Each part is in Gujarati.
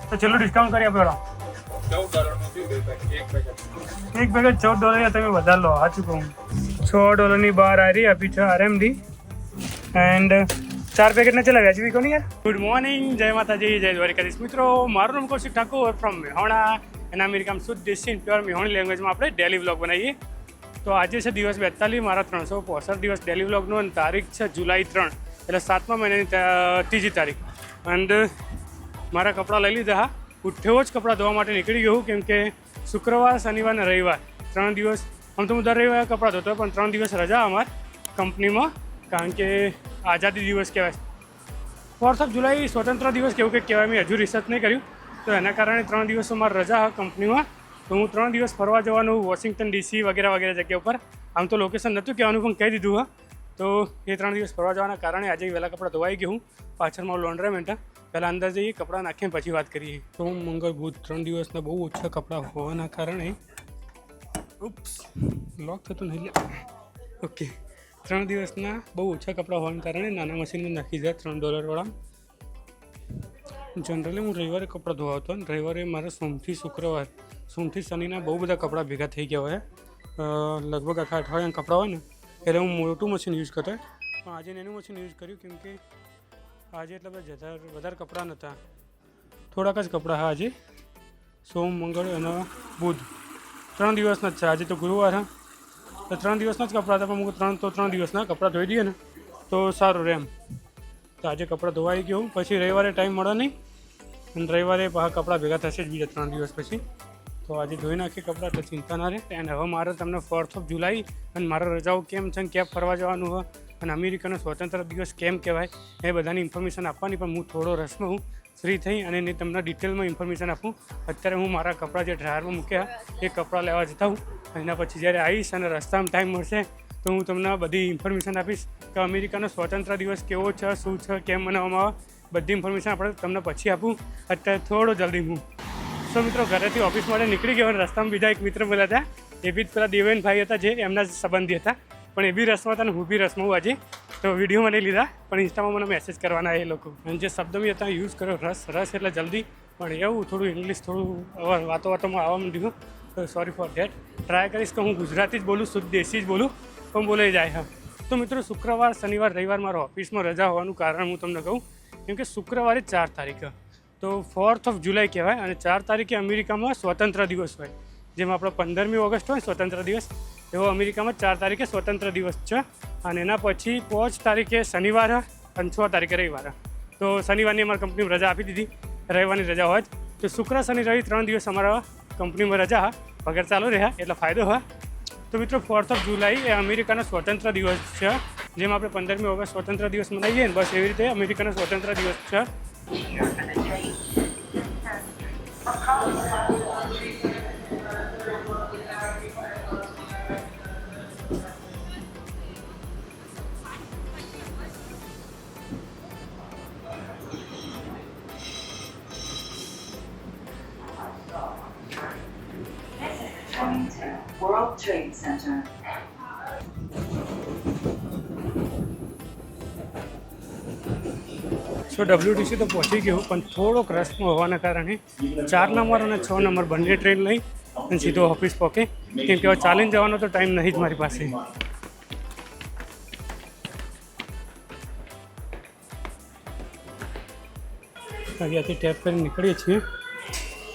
તો ચલો ડિસ્કાઉન્ટ કરી આપો. એક પેકેટ $14 તમે વધારે લો. સાચું કહું $6 બહાર આવી આપી છે આરએમડી એન્ડ 4 પેકેટને ચલા વ્યાજબી કોની યાર. ગુડ મોર્નિંગ, જય માતાજી, જય દ્વારિકાધીશ મિત્રો. મારું નામ Kaushik Thakor from મેહોણા and America શુદ્ધ દેશી પ્યોર મેહોણી લેંગ્વેજમાં આપણે ડેલી વ્લોગ બનાવીએ. તો આજે છે દિવસ 42, મારા 365 દિવસ ડેલી વ્લોગનો અને તારીખ છે જુલાઈ 3 એટલે 7મા મહિનાની 3જી તારીખ. એન્ડ મારા કપડાં લઈ લીધા. હા, ઉઠ્યો જ કપડાં ધોવા માટે નીકળી ગયું કેમ કે શુક્રવાર, શનિવાર અને રવિવાર 3 દિવસ આમ તો હું દર રવિવારે કપડાં ધોતો પણ 3 દિવસ રજા અમારે કંપનીમાં, કારણ કે આઝાદી દિવસ કહેવાય. 4th ઓફ જુલાઈ સ્વતંત્ર દિવસ કેવું કંઈક કહેવાય. મેં હજુ રિસર્ચ નહીં કર્યું તો એના કારણે 3 દિવસો મારી રજા કંપનીમાં. તો હું 3 દિવસ ફરવા જવાનું વોશિંગ્ટન ડીસી વગેરે વગેરે જગ્યા ઉપર. આમ તો લોકેશન નહોતું કહેવાનું પણ કહી દીધું. હા, તો એ 3 દિવસ ફરવા જવાના કારણે આજે વહેલા કપડાં ધોવાઈ ગયું. પાછળમાં લોન્ડ્રામેન્ટ. પહેલાં અંદર જઈએ, કપડાં નાખીને પછી વાત કરીએ. સોમ, મંગળ, બુધ 3 દિવસના બહુ ઓછા કપડાં હોવાના કારણે લોક થતું નહીં. ઓકે, 3 દિવસના બહુ ઓછા કપડાં હોવાના કારણે નાના મશીનમાં નાખી જાય $3 જનરલી હું રવિવારે કપડાં ધોવાતો અને રવિવારે મારા સોમથી શુક્રવાર, સોમથી શનિના બહુ બધા કપડાં ભેગા થઈ ગયા હોય. લગભગ આખા અઠવાડિયાના કપડાં હોય ને એટલે હું મોટું મશીન યુઝ કરતો હોય. પણ આજે નાનું મશીન યુઝ કર્યું કેમ કે આજે એટલા બધા વધારે કપડાં નહોતા, થોડાક જ કપડાં. હા, આજે સોમ, મંગળ અને બુધ 3 દિવસના જ છે. આજે તો ગુરુવાર. હા, તો 3 દિવસના જ કપડાં હતા પણ હું 3 દિવસના કપડાં ધોઈ દઈએ ને તો સારું રહે એમ. તો આજે કપડાં ધોવાઈ ગયું. પછી રવિવારે ટાઈમ મળે નહીં અને રવિવારે પાછા કપડાં ભેગા થશે જ બીજા 3 દિવસ પછી. તો આજે ધોઈ નાખીએ કપડાં એટલે ચિંતા ના રહે. એન્ડ હવે મારે તમને 4th ઓફ જુલાઈ અને મારા રજાઓ કેમ છે ને ક્યાં ફરવા જવાનું હોય અને અમેરિકાનો સ્વતંત્ર દિવસ કેમ કહેવાય એ બધાની ઇન્ફોર્મેશન આપવાની. પણ હું થોડો રસમાં હું ફ્રી થઈ અને તમને ડિટેલમાં ઇન્ફોર્મેશન આપું. અત્યારે હું મારા કપડાં જે ડ્રાયરમાં મૂક્યા એ કપડાં લેવા જતા હું. એના પછી જ્યારે આવીશ અને રસ્તામાં ટાઈમ મળશે તો હું તમને બધી ઇન્ફોર્મેશન આપીશ કે અમેરિકાનો સ્વતંત્ર દિવસ કેવો છે, શું છે, કેમ મનાવવામાં આવે, બધી ઇન્ફોર્મેશન આપણે તમને પછી આપું. અત્યારે થોડો જલ્દી હું મિત્રો ઘરેથી ઓફિસ માટે નીકળી ગયો અને રસ્તામાં બીજા એક મિત્ર બોલ્યા હતા. એ બી પેલા દેવેનભાઈ હતા જે એમના સંબંધી હતા, પણ એ બી રસમાં હતા અને હું બી રસમાં હું આજે. તો વિડીયોમાં નહીં લીધા પણ ઇન્સ્ટામાં મને મેસેજ કરવાના એ લોકો. અને જે શબ્દ મેં હતા યુઝ કર્યો રસ એટલે જલ્દી, પણ એવું થોડું ઇંગ્લિશ થોડું વાતોમાં આવવા માંડ્યું. તો સોરી ફોર ધેટ. ટ્રાય કરીશ કે હું ગુજરાતી જ બોલું, શુદ્ધ દેશી જ બોલું, પણ બોલાઈ જાય. હા, તો મિત્રો શુક્રવાર, શનિવાર, રવિવાર મારો ઓફિસમાં રજા હોવાનું કારણ હું તમને કહું કેમ કે શુક્રવારે 4 તારીખે તો 4th ઓફ જુલાઈ કહેવાય અને 4 તારીખે અમેરિકામાં સ્વતંત્ર દિવસ હોય. જેમ આપણો 15મી ઓગસ્ટ હોય સ્વતંત્ર દિવસ, એવો અમેરિકામાં 4 તારીખે સ્વતંત્ર દિવસ છે. અને એના પછી 5 તારીખે શનિવાર અને 6 તારીખે રવિવાર. તો શનિવારની અમારી કંપનીમાં રજા આપી દીધી, રવિવારની રજા હોય જ. તો શુક્ર, શનિ, રવિ 3 દિવસ અમારા કંપનીમાં રજા હા, પગાર ચાલુ રહ્યા એટલે ફાયદો હા. તો મિત્રો 4th ઓફ જુલાઈ એ અમેરિકાનો સ્વતંત્ર દિવસ છે. જેમ આપણે 15મી ઓગસ્ટ સ્વતંત્ર દિવસ મનાવીએ ને બસ એવી રીતે અમેરિકાનો સ્વતંત્ર દિવસ છે. World Trade Center. સો WTC તો પહોંચી ગયું પણ થોડોક રસમાં હોવાના કારણે 4 નંબર અને 6 નંબર બંને ટ્રેન લઈ અને સીધો ઓફિસ પહોંચે કેમ કે હવે ચાલીને જવાનો તો ટાઈમ નહીં જ મારી પાસે. અહીંયાથી ટેપ કરીને નીકળીએ છીએ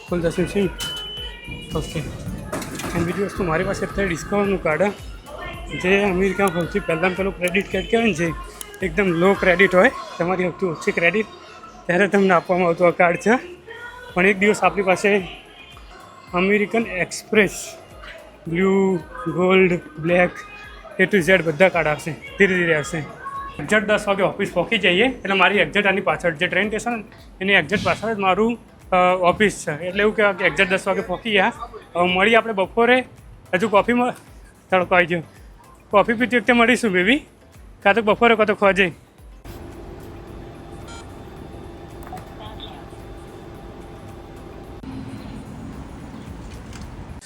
ફૂલ 10 મિનિટ. ઓકે, અને બીજી વસ્તુ મારી પાસે અત્યારે ડિસ્કાઉન્ટનું કાર્ડ જે અમેરિકામાં સૌથી પહેલાં પેલું ક્રેડિટ કાર્ડ કહેવાય ને, જે એકદમ લો ક્રેડિટ હોય, તમારી સૌથી ઓછી ક્રેડિટ ત્યારે તમને આપવામાં આવતું આ કાર્ડ છે. પણ એક દિવસ આપણી પાસે American express blue, gold, black A to Z બધા કાર્ડ આવશે, ધીરે ધીરે આવશે. એક્ઝેક્ટ 10 વાગે ઓફિસ પહોંચી જઈએ એટલે મારી એક્ઝેક્ટ આની પાછળ જે ટ્રેન સ્ટેશન એની એક્ઝેક્ટ પાછળ જ મારું ઓફિસ છે. એટલે એવું કહેવાય કે એક્ઝેક્ટ 10 વાગે પહોંચી ગયા. હવે મળીએ આપણે બપોરે. હજુ કોફીમાં તડકો આવી ગયો, કોફી પીતી વખતે મળીશું બેબી, કાં તો બપોરે કાં તો ખોજે.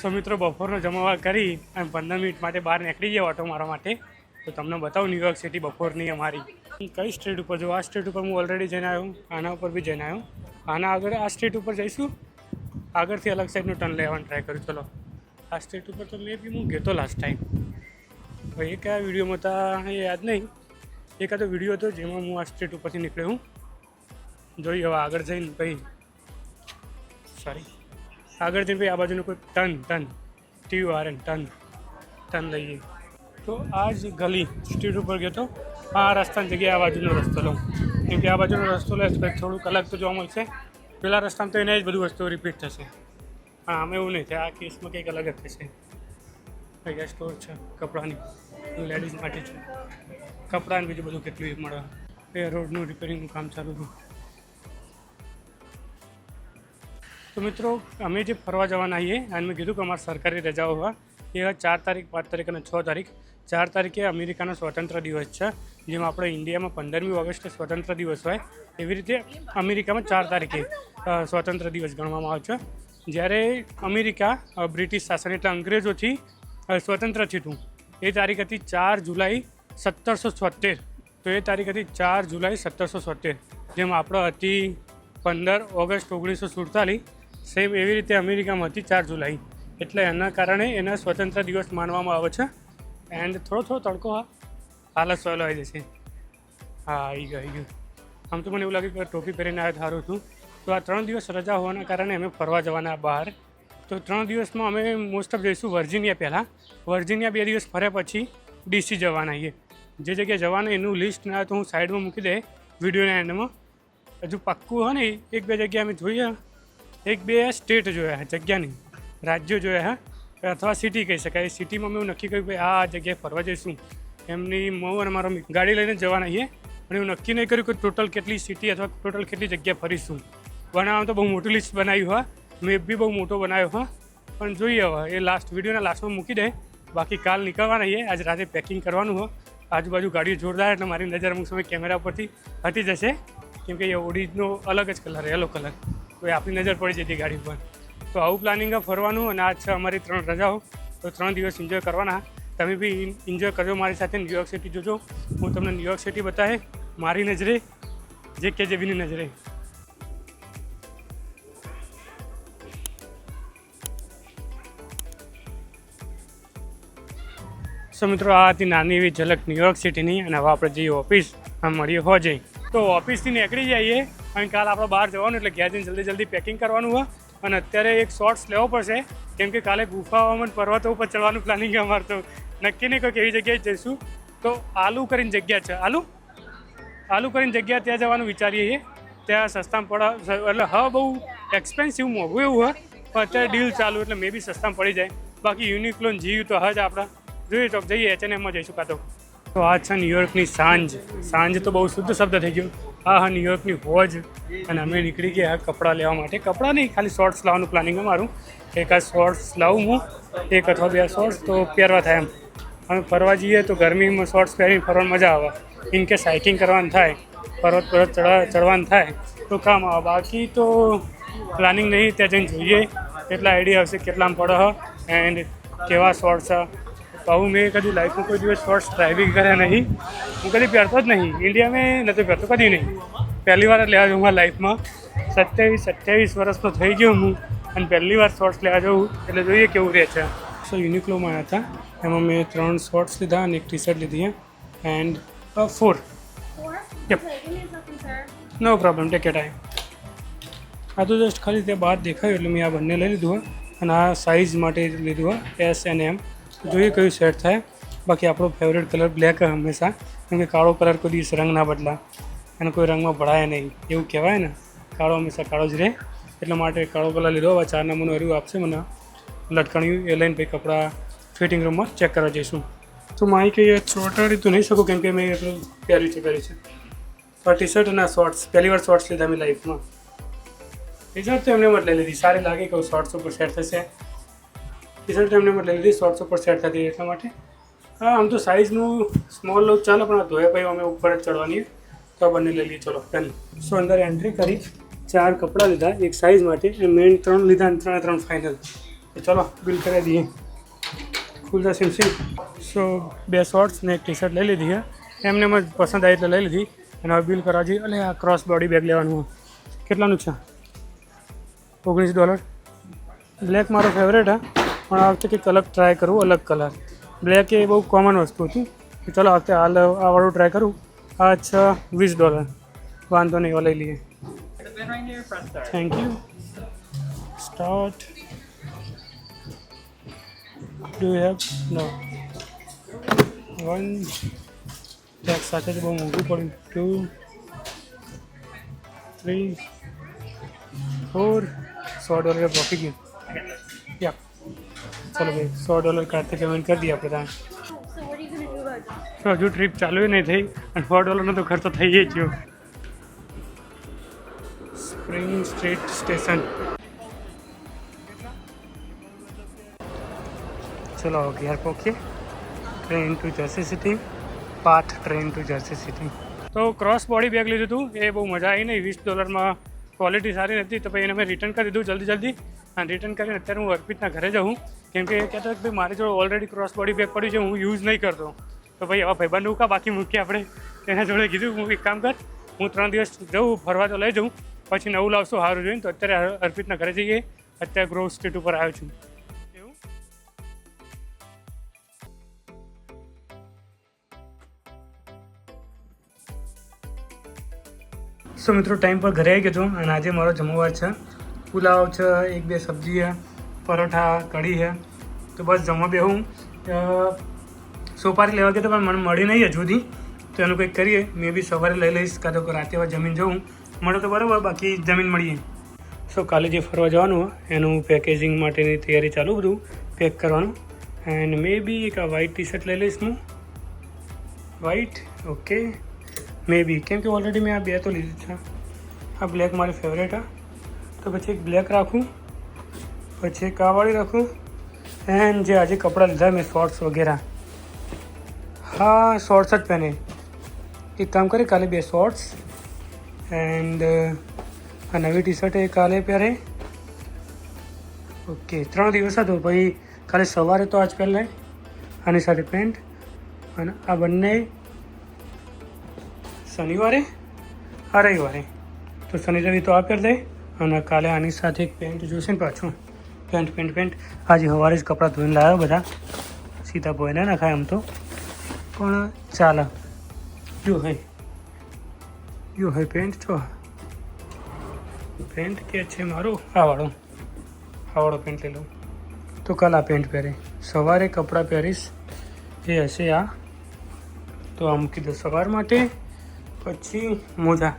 સો મિત્રો બપોરનો જમાવા કરી અને 15 મિનિટ માટે બહાર નીકળી ગયા ઓટો મારવા માટે. તો તમને બતાવું ન્યુયોર્ક સિટી બપોરની અમારી કઈ સ્ટ્રીટ ઉપર. જો આ સ્ટ્રીટ ઉપર હું ઓલરેડી જઈને આવ્યો, આના ઉપર બી જઈને આવ્યો. આના આગળ આ સ્ટ્રીટ ઉપર જઈશું, આગળથી અલગ સાઈડનું ટર્ન લેવાનું ટ્રાય કરું. ચલો આ સ્ટ્રીટ ઉપર તો મેં બી હું ગયો તો લાસ્ટ ટાઈમ. ભાઈ એ કયા વિડીયોમાં હતા એ યાદ નહીં. એકાદો વિડીયો હતો જેમાં હું આ સ્ટ્રીટ ઉપરથી નીકળ્યો હું. જોઈએ હવે આગળ જઈને ભાઈ આગળ જઈને ભાઈ આ બાજુનું કોઈ ટર્ન લઈએ. તો આ જ ગલી સ્ટ્રીટ ઉપર ગયો તો આ રસ્તાની જગ્યાએ આ બાજુનો રસ્તો લઉં, કેમ કે આ બાજુનો રસ્તો લે તો થોડુંક અલગ તો જોવા મળશે. પેલા રસ્તામાં તો એને જ બધું વસ્તુઓ રિપીટ થશે. હા આમાં એવું નહીં થાય, આ કેસમાં કંઈક અલગ જ થશે. અહીંયા સ્ટોર છે કપડાની, લેડીઝ માટે છે કપડાને બીજું બધું કેટલું મળે. એ રોડનું રિપેરિંગનું કામ ચાલુ હતું. તો મિત્રો અમે જે ફરવા જવાના આવીએ અને મેં કીધું કે અમારા સરકારી રજાઓ હોય એ 4 તારીખ 5 તારીખ અને 6 તારીખ. 4 તારીખે અમેરિકાનો સ્વતંત્ર દિવસ છે, જેમાં આપણે ઇન્ડિયામાં 15મી ઓગસ્ટે સ્વતંત્ર દિવસ હોય એવી રીતે અમેરિકામાં 4 તારીખે સ્વતંત્ર દિવસ ગણવામાં આવે છે. જ્યારે અમેરિકા બ્રિટિશ શાસન એટલે અંગ્રેજોથી સ્વતંત્ર થયું એ તારીખ હતી 4 જુલાઈ 1776. તો એ તારીખ હતી 4 જુલાઈ 1776, જેમાં આપણે હતી 15 ઓગસ્ટ 1947. સેમ એવી રીતે અમેરિકામાં હતી 4 જુલાઈ. એટલે એના કારણે એના સ્વતંત્ર દિવસ માનવામાં આવે છે. એન્ડ થોડો તડકો હાલ જ સહેલો આવી જશે. હા આવી ગયું. આમ તો મને એવું લાગ્યું કે ટોપી પહેરીને આવ્યો સારું છું. તો આ 3 દિવસ રજા હોવાના કારણે અમે ફરવા જવાના બહાર. તો 3 દિવસમાં અમે મોસ્ટ ઓફ જઈશું વર્જિનિયા. પહેલાં વર્જિનિયા 2 દિવસ ફર્યા પછી ડીસી જવાના આવીએ. જે જગ્યાએ જવાના એનું લિસ્ટ ના તો હું સાઈડમાં મૂકી દે વિડીયોના એન્ડમાં. હજુ પાક્કું હોય ને 1-2 જગ્યા અમે જોઈએ, 1-2 સ્ટેટ જોયા, જગ્યા નહીં રાજ્યો જોયા અથવા સિટી કહી શકાય. સિટીમાં મેં એવું નક્કી કર્યું કે આ જગ્યાએ ફરવા જઈશું. એમની હું અને મારો ગાડી લઈને જવાના છીએ, અને એવું નક્કી નહીં કર્યું કે ટોટલ કેટલી સિટી અથવા ટોટલ કેટલી જગ્યા ફરીશું. બનાવવાનું તો બહુ મોટું લિસ્ટ બનાવ્યું હોય, મેપ બી બહુ મોટો બનાવ્યો હોય, પણ જોઈએ હવે એ વિડીયોના લાસ્ટમાં મૂકી દે. બાકી કાલ નીકળવાના છીએ, આજ રાતે પેકિંગ કરવાનું હોય. આજુબાજુ ગાડીઓ જોરદાર એટલે મારી નજર અમુક સમય કેમેરા પરથી હટી જશે, કેમ કે એ ઓડિજનો અલગ જ કલર, યલો કલર, તો એ આપણી નજર પડી જતી ગાડી પર. તો આવું પ્લાનિંગ ફરવાનું. અને આજ છે અમારી 3 રજાઓ, તો 3 દિવસ એન્જોય કરવાના. તમે બી એન્જોય કરજો મારી સાથે. ન્યૂયોર્ક સિટી જોજો. હું તમને ન્યૂયોર્ક સિટી બતાવે મારી નજરે, જે કે જેવીની નજરે. સો મિત્રો આ હતી નાની એવી ઝલક ન્યૂયોર્ક સિટીની. અને હવે આપણે જઈએ ઓફિસ, આમ મળીએ હો જઈ. તો ઓફિસથી નીકળી જઈએ અને કાલ આપણે બહાર જવાનું એટલે ઘેર જઈને જલ્દી પેકિંગ કરવાનું હોય. અને અત્યારે એક શોર્ટ્સ લેવો પડશે, કેમ કે કાલે ગુફાઓમાં પર્વતો ઉપર ચડવાનું પ્લાનિંગ અમારે. તો નક્કી નહીં કોઈ એવી જગ્યાએ જઈશું. તો આલુ કરીને જગ્યા છે, આલુ કરીને જગ્યા ત્યાં જવાનું વિચારીએ છીએ. ત્યાં સસ્તામાં પડે એટલે હા બહુ એક્સપેન્સિવ મોંઘું એવું હોય, પણ અત્યારે ડીલ ચાલુ એટલે મે બી સસ્તામાં પડી જાય. બાકી યુનિક્લો જીવ તો હજ આપણા જોઈએ તો જઈએ H&Mમાં જઈશું કાં તો. તો આ છે ન્યૂયોર્કની સાંજ તો બહુ શુદ્ધ શબ્દ થઈ ગયો. હા ન્યૂયોર્કની હોજ. અને અમે નીકળી ગયા કપડાં લેવા માટે. કપડાં નહીં, ખાલી શોર્ટ્સ લાવવાનું પ્લાનિંગ અમારું. એક આ શોર્ટ્સ લાવું હું, 1 અથવા 2 શોર્ટ્સ તો પહેરવા થાય એમ. અમે ફરવા જઈએ તો ગરમીમાં શોર્ટ્સ પહેરીને ફરવાની મજા આવે. ઇનકેસ હાઇકિંગ કરવાનું થાય, પર્વત ચડવાનું થાય તો કામ આવે. બાકી તો પ્લાનિંગ નહીં, ત્યાં જઈને જોઈએ એટલા આઈડિયા હશે કેટલામાં પડે એન્ડ કેવા શોર્ટ્સ. આવું મેં કદી લાઈફમાં કોઈ દિવસ શોર્ટ્સ ડ્રાઇવિંગ કર્યા નહીં. હું કદી પહેરતો જ નહીં, ઇન્ડિયામાં નથી પહેરતો કદી નહીં. પહેલી વાર જ લેવા જાઉં મારા લાઈફમાં. 27-28 વર્ષનો થઈ ગયો હું અને પહેલી વાર શોર્ટ્સ લેવા જાઉં, એટલે જોઈએ કેવું રહે છે. સો યુનિક્લોમાં આવ્યા હતા, એમાં મેં 3 શોર્ટ્સ લીધા અને 1 ટી-શર્ટ લીધી and 4. Yup, no problem, take your time. આ તો જસ્ટ ખાલી ત્યાં બહાર દેખાયું એટલે મેં આ બંને લઈ લીધું હોય. અને આ સાઇઝ માટે લીધું હોય S અને M. જોઈએ કયું સેટ થાય. બાકી આપણો ફેવરેટ કલર બ્લેક હંમેશા, કેમ કે કાળો કલર કોઈ દિવસ રંગ ના બદલા અને કોઈ રંગમાં ભળાય નહીં એવું કહેવાય ને. કાળો હંમેશા કાળો જ રહે, એટલા માટે કાળો કલર લીધો. હવે 4 નંબરનું હર્યું આપશે મને લટકણ્યું, એ લઈને ભાઈ કપડાં ફિટિંગ રૂમમાં ચેક કરવા જઈશું. તો મારી કંઈ ચોટાડી તો નહીં શકું, કેમ કે મેં એટલું પહેર્યું છે. તો ટી-શર્ટ અને શોર્ટ્સ, પહેલી વાર શોર્ટ્સ લીધા મેં લાઈફમાં. ટી-શર્ટ તો એમને મત લઈ લીધી, સારી લાગે કે શોર્ટ્સ ઉપર સેટ થશે. ટી-શર્ટ એમને મત લઈ લીધી, શોર્ટ્સ ઉપર સેટ થતી એટલા માટે. હા આમ તો સાઇઝનું સ્મોલ લો ચાલે, પણ ધોયા પછી અમે ઉપર જ ચડવાની, તો બંને લઈ લઈએ. ચલો ડન. સો અંદર એન્ટ્રી કરી 4 કપડાં લીધા, 1 સાઇઝ માટે, મેઇન 3 લીધા અને 3 ફાઇનલ. તો ચલો બિલ કરી દઈએ. ખુલતા સિમ. સો 2 શોર્ટ્સ ને 1 ટી-શર્ટ લઈ લીધી છે. એમને જ પસંદ આવી એટલે લઈ લીધી. અને હવે બિલ કરવા જઈએ. અને આ ક્રોસ બોડી બેગ લેવાનું કેટલાનું છે? $19. બ્લેક મારો ફેવરેટ હા, પણ આ વખતે કંઈક અલગ ટ્રાય કરું, અલગ કલર. બ્લેક એ બહુ કોમન વસ્તુ હતી, ચાલો આ વખતે આ વાળું ટ્રાય કરું. આ અચ્છા $20, વાંધો નહીં, લઈ લઈએ. Thank you. Start. Do you have? No. 1 tax સાથે જ બહુ મોંઘું પડ્યું. 2 3 4 $100 પહોંચી ગયું. યા ચલો ભાઈ, $100 કાર્ડથી પેમેન્ટ કરી દઈએ આપણે ત્યાં. તો હજુ ટ્રીપ ચાલુ નહીં થઈ અને $100 તો ખર્ચો થઈ જ ગયો. Spring street station. ચલો ઘેર પહોંચીએ. Train to jersey city. Path train to jersey city. તો ક્રોસ બોડી બેગ લીધું હતું, એ બહુ મજા આવી નહીં. $20 ક્વોલિટી સારી નથી, તો પછી એને મેં રિટર્ન કરી દીધું જલ્દી. અને રિટર્ન કરીને અત્યારે હું અર્પિતના ઘરે જાઉં, કેમ કે કહેતો કે ભાઈ મારી જોડે ઓલરેડી ક્રોસ બોડી બેગ પડ્યું છે, હું યુઝ નહીં કરતો. તો ભાઈ આવા ભાઈબંધ ઉકા બાકી મૂકીએ આપણે. એના જોડે કીધું હું એક કામ કર, હું 3 દિવસ જઉં ફરવા તો લઈ જાઉં, પછી નવું લાવશું સારું જોઈને. તો અત્યારે અર્પિતના ઘરે જઈએ. અત્યારે ગ્રોવ સ્ટ્રીટ ઉપર આવ્યો છું. એવું સો મિત્રો, ટાઈમ પર ઘરે આવી ગયો છું અને આજે મારો જમણવાર છે. પુલાવ છે, 1-2 સબ્જી છે, પરોઠા, કઢી છે. તો બસ જમવા બેહું. સોપારી લેવા ગયા તો પણ મને મળી નહીં હજુ સુધી, તો એનું કંઈક કરીએ. મેં બી સવારે લઈ લઈશ, કાં તો રાતે જમીન જવું મળે તો બરાબર, બાકી જમીન મળીએ. સો કાલે જે ફરવા જવાનું હોય એનું પેકેજિંગ માટેની તૈયારી ચાલુ, બધું પેક કરવાનું. એન્ડ મે બી એક આ વ્હાઇટ ટી શર્ટ લઈ લઈશ હું. વ્હાઇટ ઓકે, મે બી, કેમ કે ઓલરેડી મેં આ 2 તો લીધી છે. આ બ્લેક મારી ફેવરેટ હા, તો પછી એક બ્લેક રાખું, પછી એક આ વાળી રાખું. એન્ડ જે આજે કપડાં લીધા મેં શોર્ટ્સ વગેરે, હા શોર્ટ્સ જ પહેને. એક કામ કરે, કાલે 2 શોર્ટ્સ એન્ડ આ નવી ટી શર્ટ એ કાલે પહેરે. ઓકે 3 દિવસ હતો, પછી કાલે સવારે તો આજ પહેલાં આની સાથે પેન્ટ, અને આ બંને શનિવારે આ રવિવારે. તો શનિ રવિ તો આ પહેર દે, અને કાલે આની સાથે એક પેન્ટ જોઈશે ને પાછું. પેન્ટ આજે સવારે જ કપડાં ધોઈને લાવ્યો બધા. સીધા ભોયને નાખાય આમ તો, પણ ચાલે. યો હે પેન્ટ છો, પેન્ટ કે છે મારું આ વાળો પેન્ટ લઈ લઉં. તો કાલ આ પેન્ટ પહેરે, સવારે કપડાં પહેરીશ એ હશે આ. તો આ મૂકી દો સવાર માટે. પછી મોજા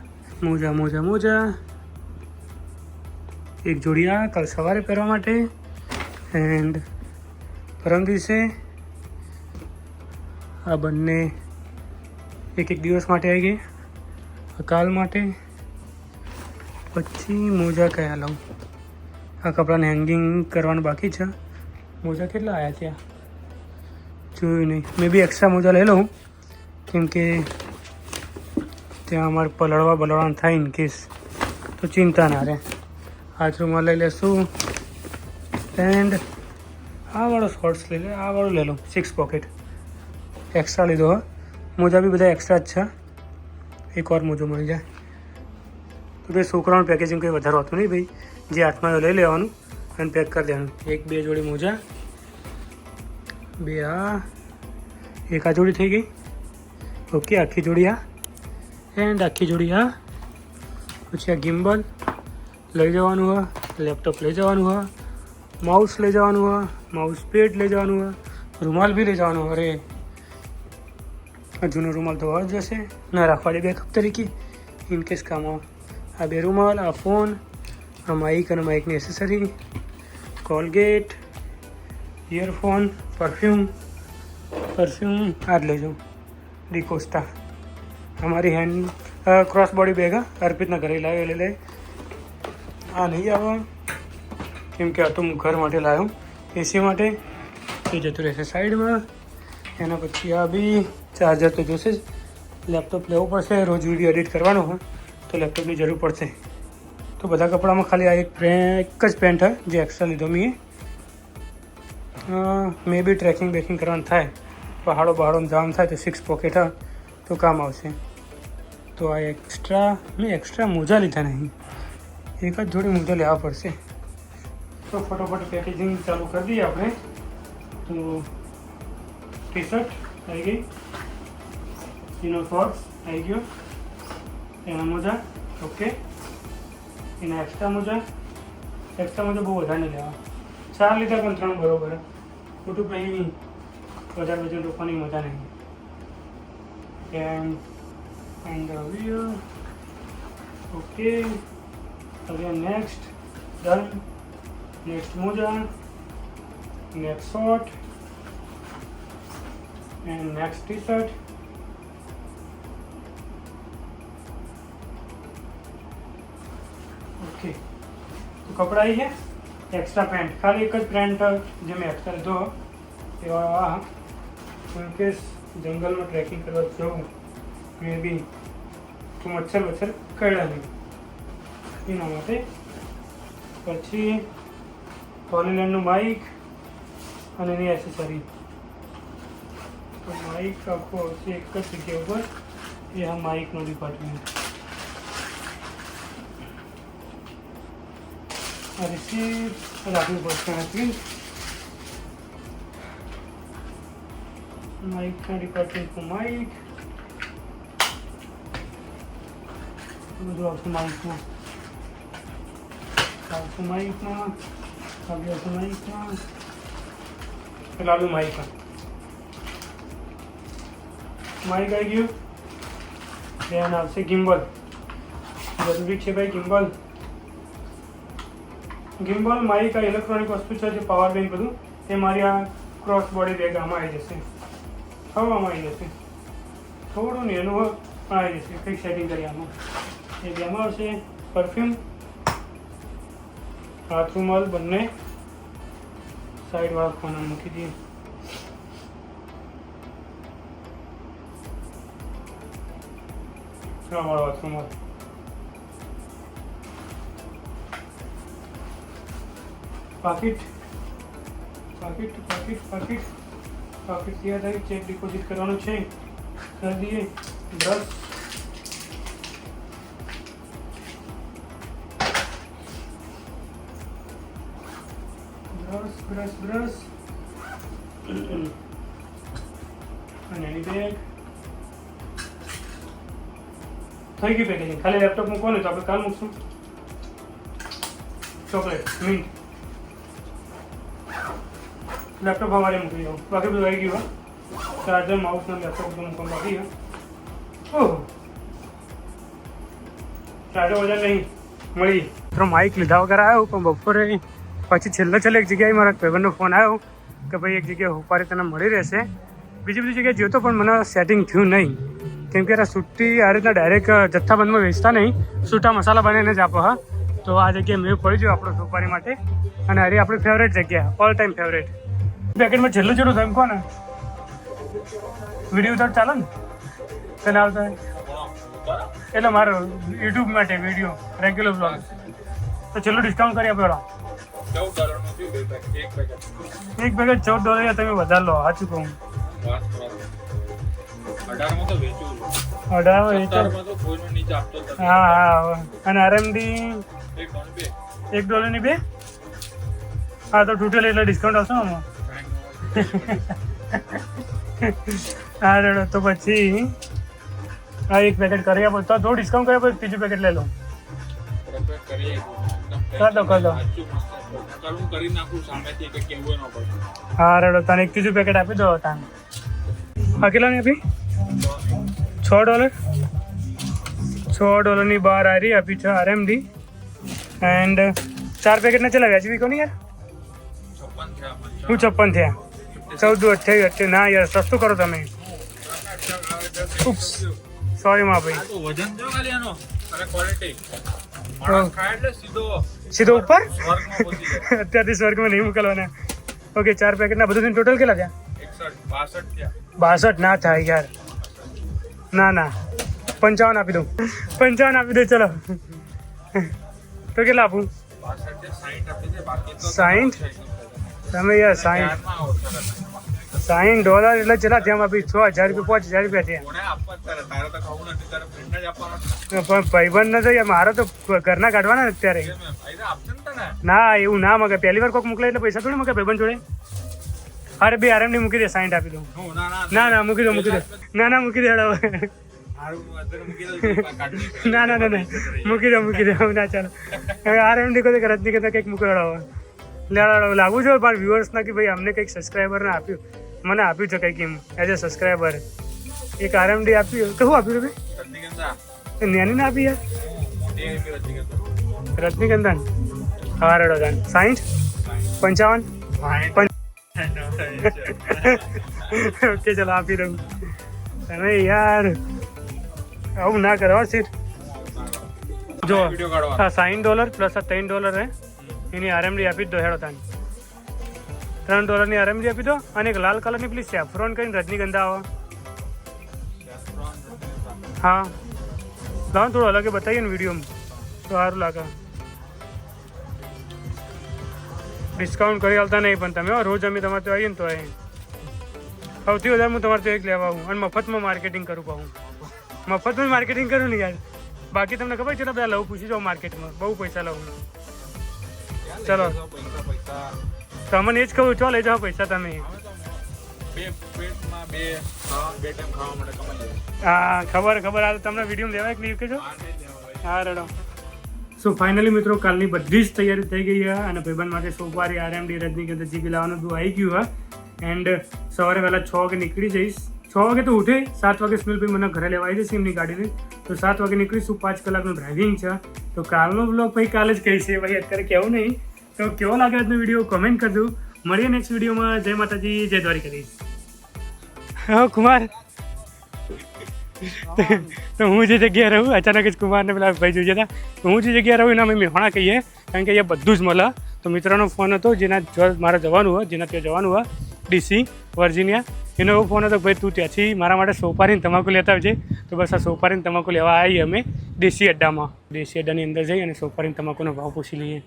એક જોડી આ કાલ સવારે પહેરવા માટે. એન્ડ પરમ દિવસે આ બંને એક દિવસ માટે આવી ગઈ, કાલ માટે. પછી મોજા કયા લઉં? આ કપડાને હેંગિંગ કરવાનું બાકી છે. મોજા કેટલા આવ્યા ત્યાં જોયું નહીં. મેં બી એક્સ્ટ્રા મોજા લઈ લઉં, કેમ કે ત્યાં અમારે બલડવા થાય ઇન કેસ, તો ચિંતા ના રહે. હાથ રૂમાલ લઈ લેશું. એન્ડ આ વાળો શોર્ટ્સ લઈ લે, આ વાળું લઈ લઉં 6 પોકેટ એક્સ્ટ્રા લીધો. હા મોજા બી બધા એક્સ્ટ્રા જ છે, એક વાર મોજો મળી જાય. તો ભાઈ છોકરાનું પેકેજિંગ કંઈ વધારે હોતું નહીં ભાઈ, જે હાથમાં લઈ લેવાનું અને પેક કરી દેવાનું. 1-2 જોડી મોજા, 2 આ, 1 આ જોડી થઈ ગઈ. ઓકે આખી જોડી આ, એન્ડ આખી જોડી આ. પછી આ ગિમ્બલ લઈ જવાનું હોય, લેપટોપ લઈ જવાનું હોય, માઉસ લઈ જવાનું હોય, માઉસ પેડ લઈ જવાનું હોય, રૂમાલ બી લઈ જવાનું હોય. અરે આ જૂનો રૂમાલ તો હોય જ જશે ના, રાખવા દે બેકઅપ તરીકે ઇન કેસ કામ આવે. આ 2 રૂમાલ, આ ફોન, આ માઇક અને માઇકની એસેસરી, કોલગેટ, ઇયરફોન, પરફ્યુમ આ જ લઈ જાઉં. ડિકોસ્ટા અમારી હેન્ડ ક્રોસ બોડી બેગ અર્પિતના ઘરે લાવ્યો એટલે લે. આ નહીં આવે, કેમ કે આ તો હું ઘર માટે લાવ્યો, એસી માટે. એ જતું રહેશે સાઈડમાં. એના પછી આ બી ચાર્જર તો જોશે જ. લેપટોપ લેવું પડશે, રોજ વિડીયો એડિટ કરવાનો હોય તો લેપટોપની જરૂર પડશે. તો બધા કપડામાં ખાલી આ એક જ પેન્ટ હોય જે એક્સ્ટ્રા લીધો મેં. મે બી ટ્રેકિંગ કરવાનું થાય, પહાડોમાં જવાનું થાય તો 6 પોકેટ હોય તો કામ આવશે. તો આ મેં એક્સ્ટ્રા મોજા લીધા નહીં, એક જ જોડી મોજા લેવા પડશે. તો ફટોફટ પેકેજિંગ ચાલુ કરી દઈએ આપણે. તો ટી શર્ટ આવી ગઈ, એનો શોર્ટ્સ આવી ગયો, એના મોજા ઓકે, એના એક્સ્ટ્રા મોજા બહુ વધારે નહીં લેવા, 4 લીધા પણ 3 બરોબર, ખોટું પછી વધારે વજન રોકવાની મજા નહીં. એન્ડ ઓકે, હવે નેક્સ્ટ ડન. નેક્સ્ટ મોજા, next short and next T shirt. Okay, તો કપડા આવી ગયા. એક્સ્ટ્રા પેન્ટ, ખાલી એક જ પેન્ટ જે મેં એક્સ્ટ્રા લીધો એવા આ ઇનકેસ જંગલમાં ટ્રેકિંગ કરવા જવું મે બી તો મચ્છર કરડા નહીં એના માટે. પછી હોલીલેન્ડનું માઇક અને એની એસેસરી. તો માઇક આખો આવશે એક જ જગ્યા ઉપર, એ આ માઇકનો ડિપાર્ટમેન્ટ. રિસીપ્ટ રાખવી પડશે હતી માઇકના ડિપાર્ટમેન્ટનું માઇક બધું આવશે માઇકમાં. આવશે માઇકમાં લાલુ માઇક આવી ગયું. ધ્યાન આવશે ગિમ્બલ, જરૂરી છે ભાઈ ગિમ્બલ માઇક આ ઇલેક્ટ્રોનિક વસ્તુ છે જે પાવર બેંક બધું એ મારી આ ક્રોસ બોડી બેગ આમાં આવી જશે, હવામાં આવી જશે, થોડું ને એનું આવી જશે કંઈક સેટિંગ કરી આમાં. એ બેમાં આવશે પરફ્યુમ, હાથ રૂમાલ બંને સાઈડવાળા કોના મૂકી દઈએ. વાળો હાથ રૂમાલ. પાકીટ તૈયાર થઈ, ચેક ડિપોઝિટ કરવાનું છે, કરી દઈએ. બ્રશ, અને એની બેગ થઈ ગઈ પેકેજિંગ. ખાલી લેપટોપ મૂકવાનું તો આપણે કાલ મૂકશું. ચોકલેટ મિન્ટ લેપટોપ हमारे મૂકી દો, બાકી બધું આવી ગયું. ચાર્જર, માઉસ ને લેપટોપ બધું મૂકવાનું બાકી છે. ઓહ, ચાર્જર વજન નહીં મળી. તો માઇક લીધા વગર આવ્યો, પણ બપોરે પછી છેલ્લે એક જગ્યાએ મારા ભાઈબંધનો ફોન આવ્યો કે ભાઈ એક જગ્યાએ ઉપારે તને મળી રહેશે. બીજી બધી જગ્યાએ જોયો પણ મને સેટિંગ થયું નહીં, કેમ કે સુટ્ટી આ રીતના ડાયરેક્ટ જથ્થાબંધમાં વેચતા નહીં, છૂટા મસાલા બનાવીને જ આપો. હા, તો આ જગ્યાએ મેં પડી ગયો આપણો સોપારી માટે, અને આ આપણી ફેવરેટ જગ્યા, ઓલ ટાઈમ ફેવરેટ. પેકેટમાં છેલ્લું જેટલું થાય કહો ને, વિડીયો ઉતાર ચાલે ને તને આવતા એટલે મારો યુટ્યુબ માટે વિડીયો રેગ્યુલર બ્લોગ, તો છેલ્લું ડિસ્કાઉન્ટ કરી આપો. એક પેકેટ $14 તમે વધારે લો, સાચું કહું. 18 હા, અને RMD $1 ની 2. હા, તો ટોટલ એટલે ડિસ્કાઉન્ટ આવશે ને. હા રેડો, તો પછી આ એક પેકેટ કરી આપો, તો થોડું ડિસ્કાઉન્ટ કરી આપો, ત્રીજું પેકેટ લઈ લો. કરી દો. હા રેડો, તને એક ત્રીજું પેકેટ આપી દો. તાને હા, કેટલાની આપી? $6 ની 12 આ રહી આપી છે RMD. એન્ડ 4 પેકેટના ચલા વ્યાજબી કોની યાર? 56 થયા, 14, 28. ના યાર, સસ્તું કરો તમે. સોરી માં ભાઈ, સીધો ઉપર અત્યારથી સ્વર્ગમાં નહીં મોકલવાના. ઓકે, 4 પેકેટના બધું ટોટલ કેટલા થયા? 62 ના થાય યાર. ના 55 આપી દઉં. 55 આપી દો. ચલો, તો કેટલા આપું? 60. તમે યાર $60 એટલે ચલા ત્યાં આપી 6000 રૂપિયા, 5000 રૂપિયા થયા. પણ ભાઈબંધ ને તો યાર મારે તો ઘરના કાઢવાના અત્યારે. ના એવું ના મગે પહેલી વાર કોક મોકલે એટલે પૈસા થોડી મગે ભાઈબંધ જોડે. અરે બે આરામથી મૂકી દે 60 આપી દઉં. ના મૂકી દો ના મૂકી દે હેડો. ના મૂકી દો ના ચાલો હવે આરામથી કોઈ રજની કરતા કંઈક મૂકડાવો લાગવું જોઈએ પણ વ્યુઅર્સના કે ભાઈ અમને કંઈક સબસ્ક્રાઈબરને આપ્યું મને આપ્યું છે કંઈક એમ એઝ અ સબસ્ક્રાઈબર એક આરએમડી આપ્યું તો શું આપ્યું ભાઈ નેની ના આપી યાર રજનીગંધન હા રેડો જાન 60 55 ઓકે ચલો આપી દઉં તમે યાર આવું ના કરો સીટ જો હા $60 પ્લસ આ $3 હે એની આરએમડી આપી જ દો હેડો તાન $3 ની આરએમડી આપી દો અને એક લાલ કલરની પેલી સેફ્રોન કરીને રજનીગંધા આવે હા લાવો થોડું અલગ બતાવીએ ને વિડીયોમાં તો સારું લાગે ડિસ્કાઉન્ટ કરી આવતા નહીં પણ તમે રોજ અમે તમારે તો આવીએ ને તો સૌથી વધારે હું તમારે તો એક લેવા આવું અને મફતમાં માર્કેટિંગ કરું પાઉં મફતમાં માર્કેટિંગ કરું ને યાર બાકી તમને ખબર છે બધા લઉં પૂછી જાઉં માર્કેટમાં બહુ પૈસા લઉં ચલો તમને એ જ કહું ચો લઈ જાઓ પૈસા તમે હા ખબર આ તમને વિડીયો લેવાય કે નહીં કહેજો હા રડો સો ફાઇનલી મિત્રો કાલની બધી જ તૈયારી થઈ ગઈ છે અને ભાઈબંધ માટે સોમવારે આરએમડી રજનીગંધા જીબી લાવવાનું બધું આવી ગયું હા એન્ડ સવારે વહેલા 6 વાગે નીકળી જઈશ 6 વાગે તો ઉઠે 7 વાગે સુનિલભાઈ મને ઘરે લેવા આવી જશે એમની ગાડીને તો 7 વાગે નીકળીશું 5 કલાકનું ડ્રાઇવિંગ છે તો કાલનો બ્લોગ ભાઈ કાલે જ કહીશ ભાઈ અત્યારે કહેવું નહીં તો કેવો લાગે આજનો વિડીયો કમેન્ટ કરજો મળીએ નેક્સ્ટ વિડીયોમાં જય માતાજી જય દ્વારિકાધીશ હા કુમાર તો હું જે જગ્યાએ રહું અચાનક જ કુમારને પેલા ભાઈ જોઈએ હતા તો હું જે જગ્યાએ રહું એના અમે મેહોણા કહીએ કારણ કે અહીંયા બધું જ મળે તો મિત્રનો ફોન હતો જેના મારે જવાનું હોય જેના ત્યાં જવાનું હોય ડીસી વર્જિનિયા એનો એવો ફોન હતો ભાઈ તું ત્યાંથી મારા માટે સોપારીને તમાકુ લેતા આવજે તો બસ આ સોપારીને તમાકુ લેવા આવી અમે દેશી અડ્ડાની અંદર જઈ અને સોપારીને તમાકુનો ભાવ પૂછી લઈએ